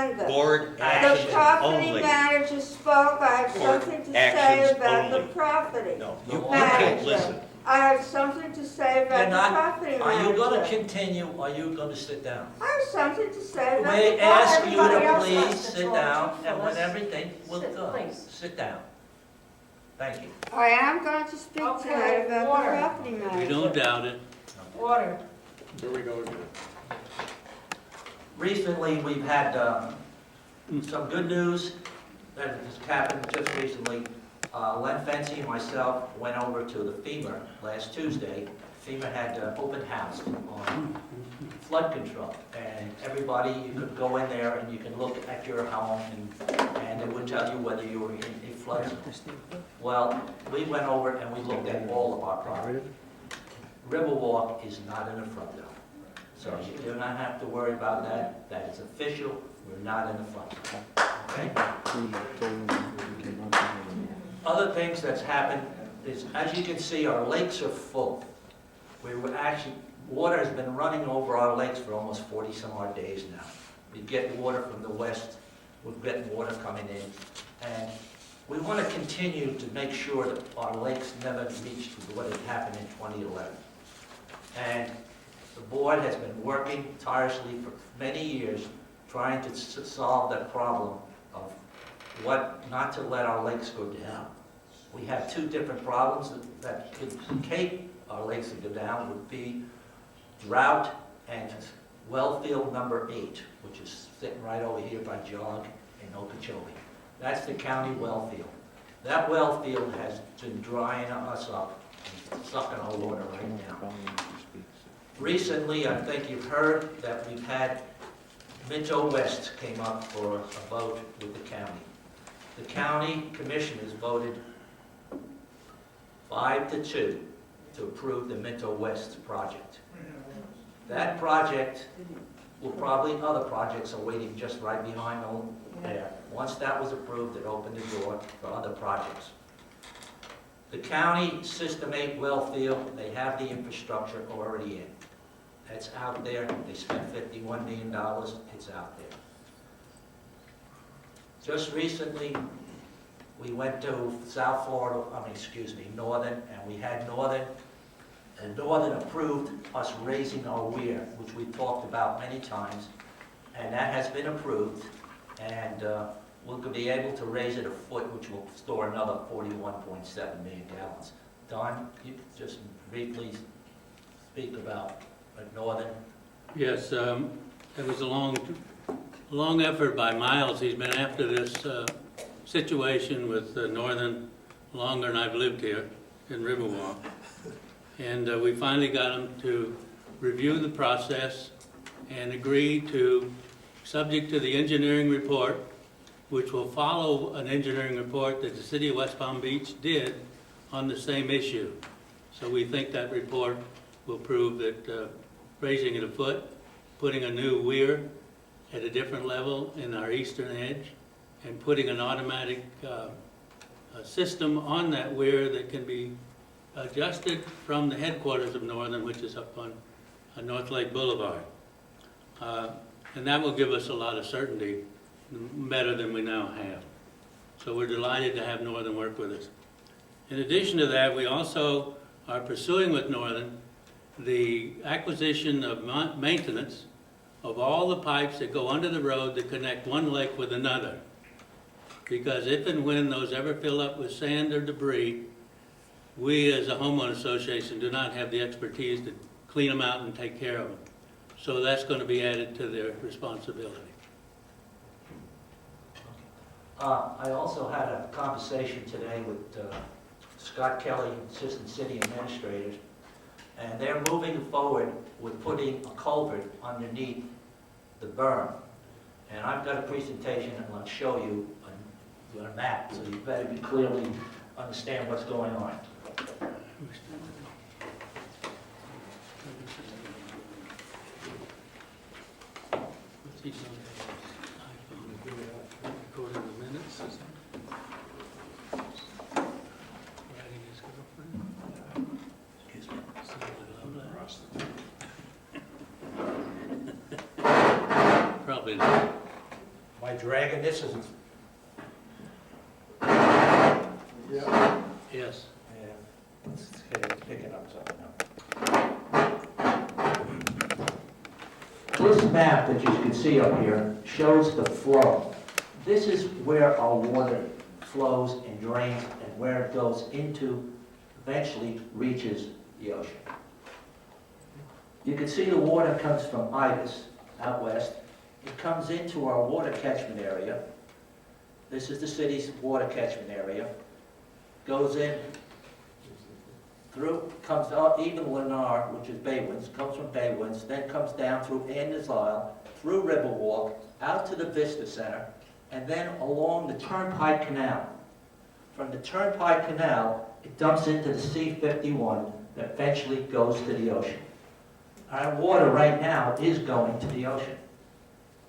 agenda. Board The action property only. manager spoke, I have Board something to say actions about the only. property. No, you Manager. can't listen. I have something to say about You're the not, property are you gonna manager. continue, or are you gonna sit down? I have something to say about We the ask you property. to else please has to sit talk down, to and when Phyllis. everything will Sit, go, please. sit down. Thank you. I am going to speak Okay, tonight about the water. property manager. We don't doubt it. Order. Here we go again. Recently, we've had some good news that has happened just recently. Len Fency and myself went over to the FEMA last Tuesday. FEMA had an open house on flood control, and everybody, you could go in there and you can look at your home, and it would tell you whether you were in a flood zone. Well, we went over and we looked at all of our property. RiverWalk is not in the flood zone. So you do not have to worry about that. That is official. We're not in the flood zone. Okay? Other things that's happened is, as you can see, our lakes are full. We were actually, water has been running over our lakes for almost 40 some odd days now. We get water from the west. We're getting water coming in. And we want to continue to make sure that our lakes never reach what had happened in 2011. And the board has been working tirelessly for many years trying to solve that problem of what not to let our lakes go down. We have two different problems that could keep our lakes to go down would be drought and well field number 8, which is sitting right over here by Jog in Okeechobee. That's the county well field. That well field has been drying us up and sucking our water right now. Recently, I think you've heard that we've had Minto West came up for a vote with the county. The county commissioners voted 5-2 to approve the Minto West project. That project will probably, other projects are waiting just right behind there. Once that was approved, it opened the door for other projects. The county System 8 well field, they have the infrastructure already in. It's out there. They spent $51 million. It's out there. Just recently, we went to South Florida, Northern, and we had Northern, and Northern approved us raising our weir, which we've talked about many times, and that has been approved, and we'll be able to raise it a foot, which will store another 41.7 million gallons. Don, you just briefly speak about Northern. Yes, it was a long effort by Miles. He's been after this situation with Northern longer than I've lived here in RiverWalk. And we finally got him to review the process and agree to, subject to the engineering report, which will follow an engineering report that the city of West Palm Beach did on the same issue. So we think that report will prove that raising it a foot, putting a new weir at a different level in our eastern edge, and putting an automatic system on that weir that can be adjusted from the headquarters of Northern, which is up on North Lake Boulevard. And that will give us a lot of certainty, better than we now have. So we're delighted to have Northern work with us. In addition to that, we also are pursuing with Northern the acquisition of maintenance of all the pipes that go under the road that connect one lake with another. Because if and when those ever fill up with sand or debris, we as a homeowner association do not have the expertise to clean them out and take care of them. So that's going to be added to their responsibility. I also had a conversation today with Scott Kelly, Assistant City Administrators, and they're moving forward with putting a culvert underneath the berm. And I've got a presentation and I'll show you a map, so you better be clearly understand what's going on. Recording the minutes, is that? Writing his girlfriend? Excuse me. Probably not. by dragging this is, Yeah. Yes. yeah, let's pick it up something. This map that you can see up here shows the flow. This is where our water flows and drains and where it goes into, eventually reaches the ocean. You can see the water comes from Ibis out west. It comes into our water catchment area. This is the city's water catchment area. Goes in through, comes out even Lennar, which is Baywinds, comes from Baywinds, then comes down through Anders Isle, through RiverWalk, out to the Vista Center, and then along the Turnpike Canal. From the Turnpike Canal, it dumps into the C-51 that eventually goes to the ocean. Our water right now is going to the ocean.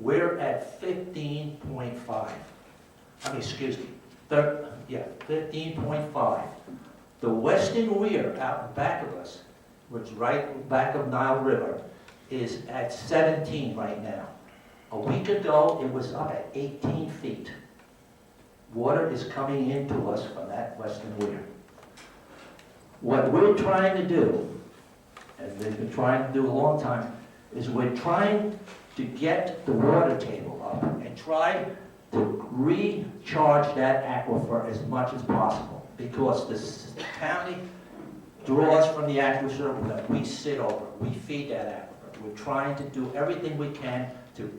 We're at 15.5. I mean, excuse me, 15.5. The western weir out in back of us, which is right back of Nile River, is at 17 right now. A week ago, it was up at 18 feet. Water is coming into us from that western weir. What we're trying to do, and we've been trying to do a long time, is we're trying to get the water table up and try to recharge that aquifer as much as possible, because the county draws from the aquifer that we sit over. We feed that aquifer. We're trying to do everything we can to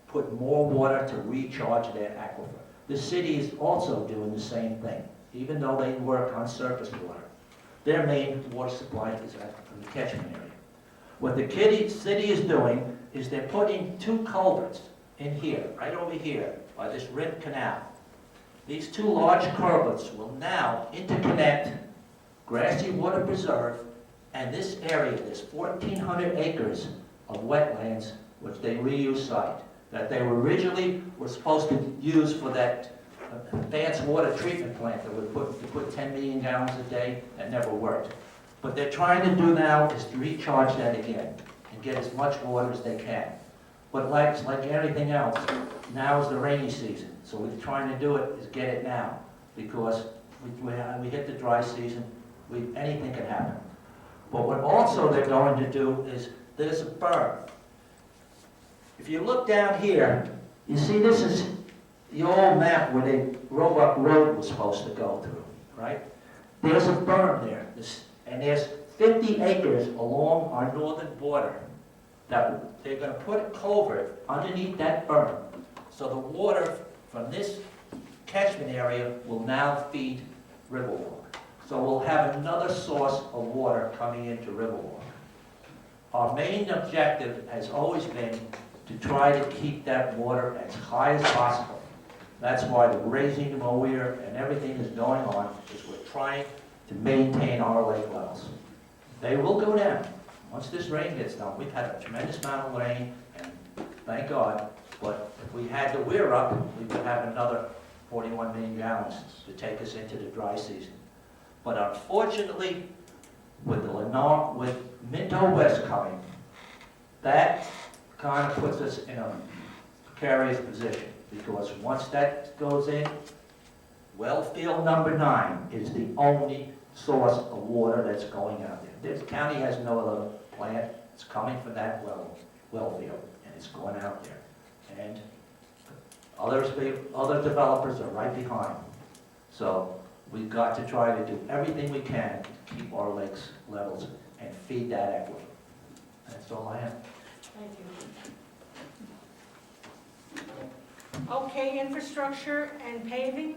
put more water to recharge that aquifer. The city is also doing the same thing, even though they work on surface water. Their main water supply is from the catchment area. What the city is doing is they're putting 2 culverts in here, right over here, by this Rim Canal. These 2 large culverts will now interconnect Grassy Water Preserve and this area, this 1,400 acres of wetlands, which they reuse site, that they originally were supposed to use for that advanced water treatment plant that would put 10 million gallons a day. That never worked. What they're trying to do now is to recharge that again and get as much water as they can. But like everything else, now is the rainy season. So what we're trying to do is get it now, because we hit the dry season, anything can happen. But what also they're going to do is, there's a berm. If you look down here, you see this is the old map where the Roebuck Road was supposed to go through, right? There's a berm there, and there's 50 acres along our northern border that they're going to put a culvert underneath that berm, so the water from this catchment area will now feed RiverWalk. So we'll have another source of water coming into RiverWalk. Our main objective has always been to try to keep that water as high as possible. That's why the raising of our weir and everything is going on, is we're trying to maintain our lake levels. They will go down once this rain gets done. We've had a tremendous amount of rain, and thank God, but if we had the weir up, we would have another 41 million gallons to take us into the dry season. But unfortunately, with Minto West coming, that kind of puts us in a precarious position, because once that goes in, Wellfield number 9 is the only source of water that's going out there. This county has no other plant. It's coming from that wellfield, and it's going out there. And other developers are right behind. So we've got to try to do everything we can to keep our lakes levels and feed that aquifer. That's all I have. Thank you. Okay, infrastructure and paving?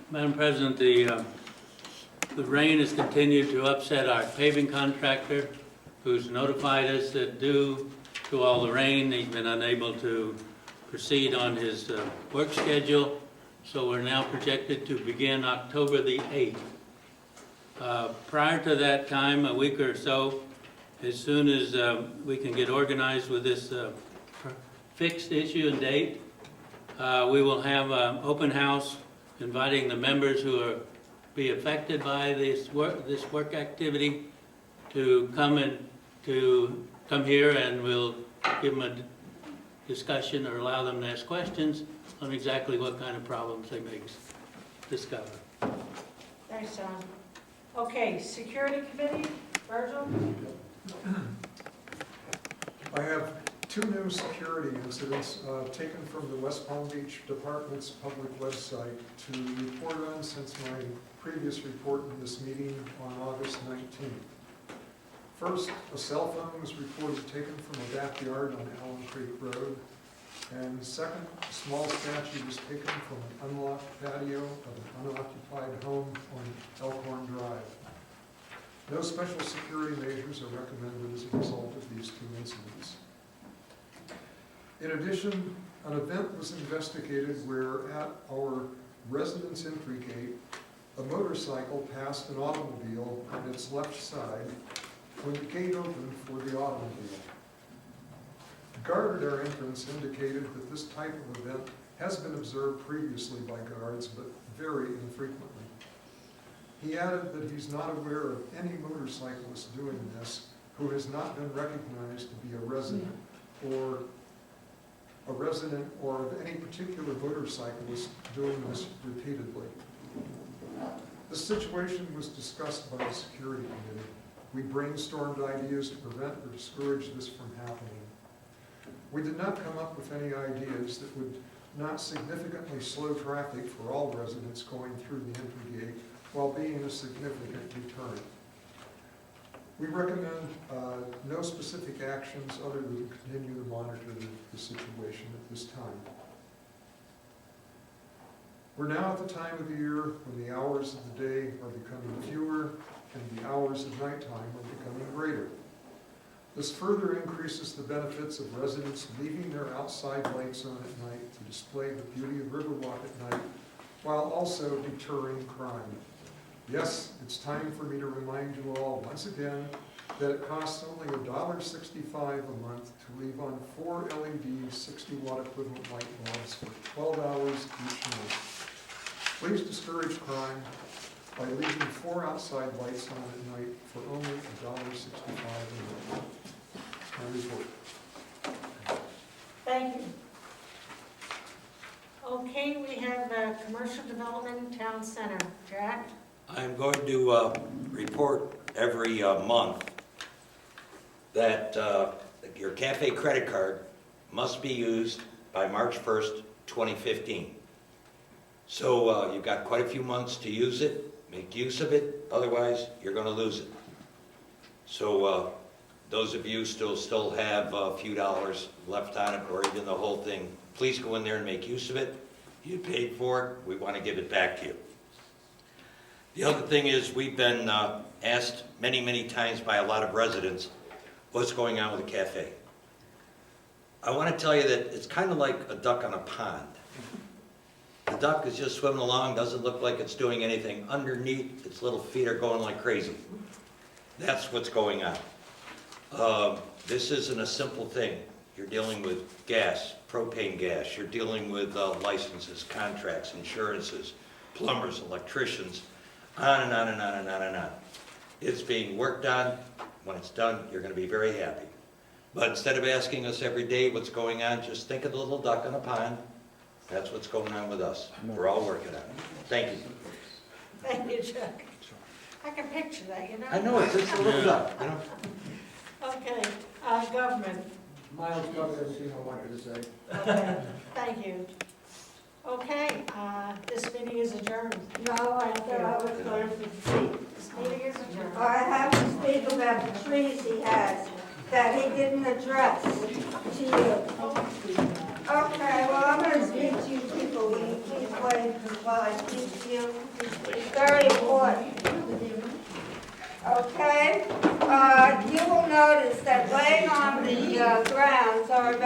Madam President, the rain has continued to upset our paving contractor, who's notified us that due to all the rain, he's been unable to proceed on his work schedule. So we're now projected to begin October the 8th. Prior to that time, a week or so, as soon as we can get organized with this fixed issue and date, we will have an open house inviting the members who are be affected by this work activity to come here, and we'll give them discussion or allow them to ask questions on exactly what kind of problems they may discover. Thanks, John. Okay, Security Committee, Virgil? I have 2 new security incidents taken from the West Palm Beach Department's public website to report on since my previous report in this meeting on August 19th. First, a cell phone was reported taken from a backyard on Allen Creek Road. And second, a small statue was taken from an unlocked patio of an unoccupied home on Elkhorn Drive. No special security measures are recommended as a result of these 2 incidents. In addition, an event was investigated where at our residence entry gate, a motorcycle passed an automobile on its left side when the gate opened for the automobile. The guard at our entrance indicated that this type of event has been observed previously by guards, but very infrequently. He added that he's not aware of any motorcyclist doing this who has not been recognized to be a resident or of any particular motorcyclist doing this repeatedly. The situation was discussed by the security committee. We brainstormed ideas to prevent or discourage this from happening. We did not come up with any ideas that would not significantly slow traffic for all residents going through the entry gate while being a significant deterrent. We recommend no specific actions other than to continue to monitor the situation at this time. We're now at the time of the year when the hours of the day are becoming fewer and the hours of nighttime are becoming greater. This further increases the benefits of residents leaving their outside lights on at night to display the beauty of RiverWalk at night, while also deterring crime. Yes, it's time for me to remind you all once again that it costs only $1.65 a month to leave on 4 LED 60-watt equivalent light bulbs for 12 hours each night. Please discourage crime by leaving 4 outside lights on at night for only $1.65 a month. My report. Thank you. Okay, we have Commercial Development Town Center. Jack? I'm going to report every month that your cafe credit card must be used by March 1st, 2015. So you've got quite a few months to use it, make use of it, otherwise you're going to lose it. So those of you still have a few dollars left on it, or even the whole thing, please go in there and make use of it. You paid for it, we want to give it back to you. The other thing is we've been asked many times by a lot of residents what's going on with the cafe. I want to tell you that it's kind of like a duck on a pond. The duck is just swimming along, doesn't look like it's doing anything. Underneath, its little feet are going like crazy. That's what's going on. This isn't a simple thing. You're dealing with gas, propane gas. You're dealing with licenses, contracts, insurances, plumbers, electricians, on and on and on and on and on. It's being worked on. When it's done, you're going to be very happy. But instead of asking us every day what's going on, just think of the little duck in a pond. That's what's going on with us. We're all working on it. Thank you. Thank you, Chuck. I can picture that, you know? I know, it's just a little duck, you know? Okay, government. Miles covered everything I wanted to say. Okay, thank you. Okay, this meeting is adjourned. No, I thought I was going to speak. This meeting is adjourned. I have to speak about the trees he has that he didn't address to you. Okay, well, I'm going to speak to you people. Will you please wait while I speak to you? It's very important. Okay? You will notice that laying on the ground